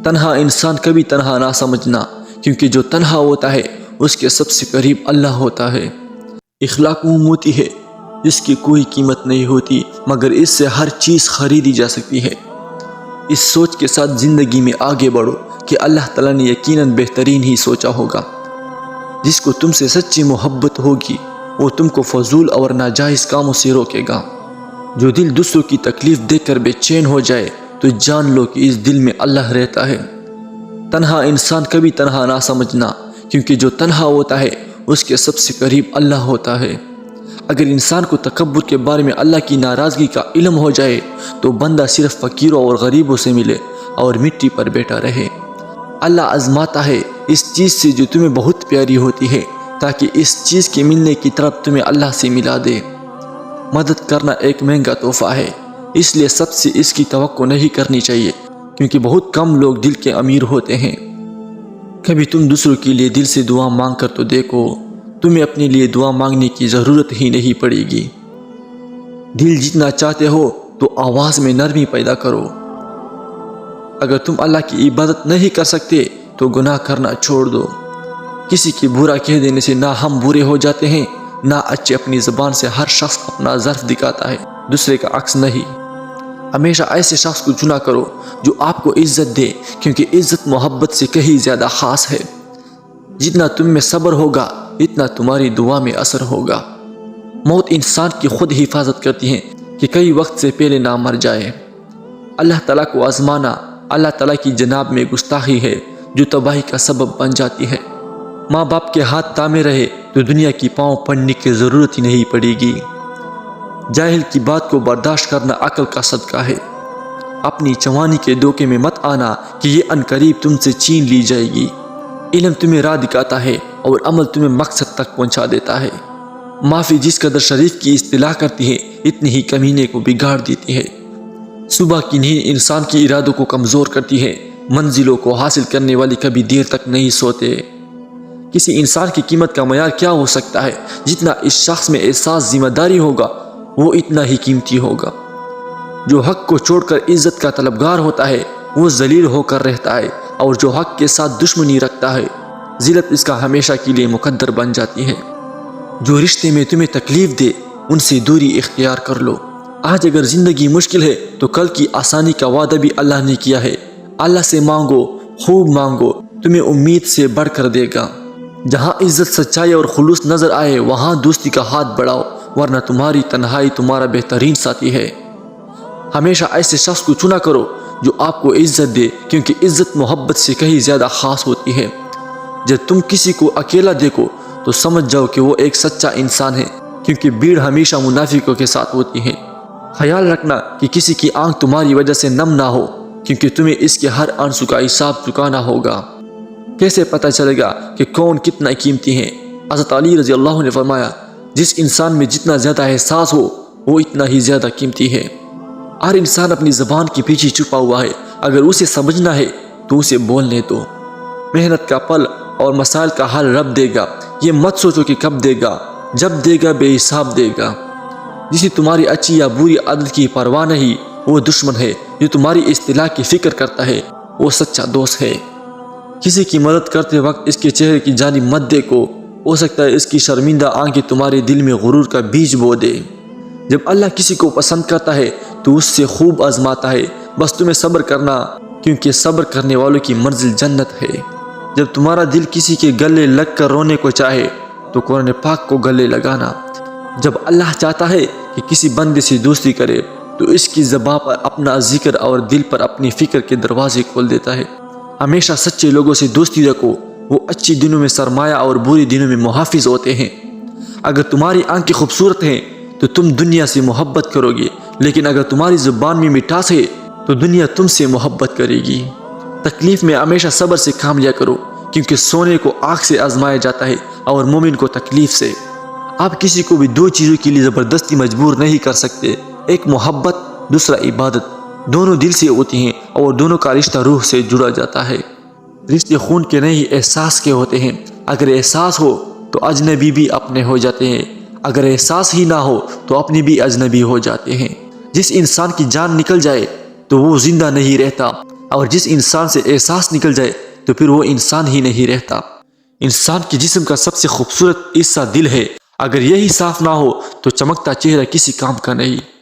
تنہا انسان کبھی تنہا نہ سمجھنا، کیونکہ جو تنہا ہوتا ہے اس کے سب سے قریب اللہ ہوتا ہے۔ اخلاق وہ موتی ہے جس کی کوئی قیمت نہیں ہوتی، مگر اس سے ہر چیز خریدی جا سکتی ہے۔ اس سوچ کے ساتھ زندگی میں آگے بڑھو کہ اللہ تعالیٰ نے یقیناً بہترین ہی سوچا ہوگا۔ جس کو تم سے سچی محبت ہوگی وہ تم کو فضول اور ناجائز کاموں سے روکے گا۔ جو دل دوسروں کی تکلیف دیکھ کر بے چین ہو جائے تو جان لو کہ اس دل میں اللہ رہتا ہے۔ تنہا انسان کبھی تنہا نہ سمجھنا، کیونکہ جو تنہا ہوتا ہے اس کے سب سے قریب اللہ ہوتا ہے۔ اگر انسان کو تکبر کے بارے میں اللہ کی ناراضگی کا علم ہو جائے تو بندہ صرف فقیروں اور غریبوں سے ملے اور مٹی پر بیٹھا رہے۔ اللہ آزماتا ہے اس چیز سے جو تمہیں بہت پیاری ہوتی ہے، تاکہ اس چیز کے ملنے کی طرف تمہیں اللہ سے ملا دے۔ مدد کرنا ایک مہنگا تحفہ ہے، اس لیے سب سے اس کی توقع نہیں کرنی چاہیے، کیونکہ بہت کم لوگ دل کے امیر ہوتے ہیں۔ کبھی تم دوسروں کے لیے دل سے دعا مانگ کر تو دیکھو، تمہیں اپنے لیے دعا مانگنے کی ضرورت ہی نہیں پڑے گی۔ دل جتنا چاہتے ہو تو آواز میں نرمی پیدا کرو۔ اگر تم اللہ کی عبادت نہیں کر سکتے تو گناہ کرنا چھوڑ دو۔ کسی کی برا کہہ دینے سے نہ ہم برے ہو جاتے ہیں، نہ اچھے اپنی زبان سے ہر شخص اپنا ظرف دکھاتا ہے، دوسرے کا عکس نہیں۔ ہمیشہ ایسے شخص کو چنا کرو جو آپ کو عزت دے، کیونکہ عزت محبت سے کہیں زیادہ خاص ہے۔ جتنا تم میں صبر ہوگا اتنا تمہاری دعا میں اثر ہوگا۔ موت انسان کی خود حفاظت کرتی ہے کہ کئی وقت سے پہلے نہ مر جائے۔ اللہ تعالیٰ کو آزمانا اللہ تعالیٰ کی جناب میں گستاخی ہے جو تباہی کا سبب بن جاتی ہے۔ ماں باپ کے ہاتھ تامے رہے تو دنیا کی پاؤں پڑنے کی ضرورت ہی نہیں پڑے گی۔ جاہل کی بات کو برداشت کرنا عقل کا صدقہ ہے۔ اپنی جوانی کے دھوکے میں مت آنا کہ یہ عنقریب تم سے چھین لی جائے گی۔ علم تمہیں راہ دکھاتا ہے اور عمل تمہیں مقصد تک پہنچا دیتا ہے۔ معافی جس قدر شریف کی اصطلاح کرتی ہے اتنی ہی کمینے کو بگاڑ دیتی ہے۔ صبح کی نیند انسان کی ارادوں کو کمزور کرتی ہے۔ منزلوں کو حاصل کرنے والے کبھی دیر تک نہیں سوتے۔ کسی انسان کی قیمت کا معیار کیا ہو سکتا ہے؟ جتنا اس شخص میں احساس ذمہ داری ہوگا وہ اتنا ہی قیمتی ہوگا۔ جو حق کو چھوڑ کر عزت کا طلبگار ہوتا ہے وہ ذلیل ہو کر رہتا ہے، اور جو حق کے ساتھ دشمنی رکھتا ہے ذلت اس کا ہمیشہ کے لیے مقدر بن جاتی ہے۔ جو رشتے میں تمہیں تکلیف دے ان سے دوری اختیار کر لو۔ آج اگر زندگی مشکل ہے تو کل کی آسانی کا وعدہ بھی اللہ نے کیا ہے۔ اللہ سے مانگو، خوب مانگو، تمہیں امید سے بڑھ کر دے گا۔ جہاں عزت، سچائی اور خلوص نظر آئے وہاں دوستی کا ہاتھ بڑھاؤ، ورنہ تمہاری تنہائی تمہارا بہترین ساتھی ہے۔ ہمیشہ ایسے شخص کو چنا کرو جو آپ کو عزت دے، کیونکہ عزت محبت سے کہیں زیادہ خاص ہوتی ہے۔ جب تم کسی کو اکیلا دیکھو تو سمجھ جاؤ کہ وہ ایک سچا انسان ہے، کیونکہ بھیڑ ہمیشہ منافقوں کے ساتھ ہوتی ہے۔ خیال رکھنا کہ کسی کی آنکھ تمہاری وجہ سے نم نہ ہو، کیونکہ تمہیں اس کے ہر آنسو کا حساب چکانا ہوگا۔ کیسے پتہ چلے گا کہ کون کتنا قیمتی ہے؟ حضرت علی رضی اللہ عنہ نے فرمایا، جس انسان میں جتنا زیادہ احساس ہو وہ اتنا ہی زیادہ قیمتی ہے۔ ہر انسان اپنی زبان کے پیچھے چھپا ہوا ہے، اگر اسے سمجھنا ہے تو اسے بولنے دو۔ محنت کا پھل اور مسائل کا حل رب دے گا، یہ مت سوچو کہ کب دے گا، جب دے گا بے حساب دے گا۔ جسے تمہاری اچھی یا بری عادت کی پرواہ نہیں وہ دشمن ہے، جو تمہاری اصلاح کی فکر کرتا ہے وہ سچا دوست ہے۔ کسی کی مدد کرتے وقت اس کے چہرے کی جانب مت دیکھو، ہو سکتا ہے اس کی شرمندہ آنکھیں تمہارے دل میں غرور کا بیج بو دے۔ جب اللہ کسی کو پسند کرتا ہے تو اس سے خوب آزماتا ہے، بس تمہیں صبر کرنا، کیونکہ صبر کرنے والوں کی منزل جنت ہے۔ جب تمہارا دل کسی کے گلے لگ کر رونے کو چاہے تو قرآن پاک کو گلے لگانا۔ جب اللہ چاہتا ہے کہ کسی بندے سے دوستی کرے تو اس کی زبان پر اپنا ذکر اور دل پر اپنی فکر کے دروازے کھول دیتا ہے۔ ہمیشہ سچے لوگوں سے دوستی رکھو، وہ اچھی دنوں میں سرمایہ اور بری دنوں میں محافظ ہوتے ہیں۔ اگر تمہاری آنکھیں خوبصورت ہیں تو تم دنیا سے محبت کرو گے، لیکن اگر تمہاری زبان میں مٹھاس ہے تو دنیا تم سے محبت کرے گی۔ تکلیف میں ہمیشہ صبر سے کام لیا کرو، کیونکہ سونے کو آگ سے آزمایا جاتا ہے اور مومن کو تکلیف سے۔ آپ کسی کو بھی دو چیزوں کے لیے زبردستی مجبور نہیں کر سکتے، ایک محبت، دوسرا عبادت۔ دونوں دل سے ہوتی ہیں اور دونوں کا رشتہ روح سے جڑا جاتا ہے۔ رشتے خون کے نہیں احساس کے ہوتے ہیں۔ اگر احساس ہو تو اجنبی بھی اپنے ہو جاتے ہیں، اگر احساس ہی نہ ہو تو اپنے بھی اجنبی ہو جاتے ہیں۔ جس انسان کی جان نکل جائے تو وہ زندہ نہیں رہتا، اور جس انسان سے احساس نکل جائے تو پھر وہ انسان ہی نہیں رہتا۔ انسان کے جسم کا سب سے خوبصورت حصہ دل ہے، اگر یہی صاف نہ ہو تو چمکتا چہرہ کسی کام کا نہیں۔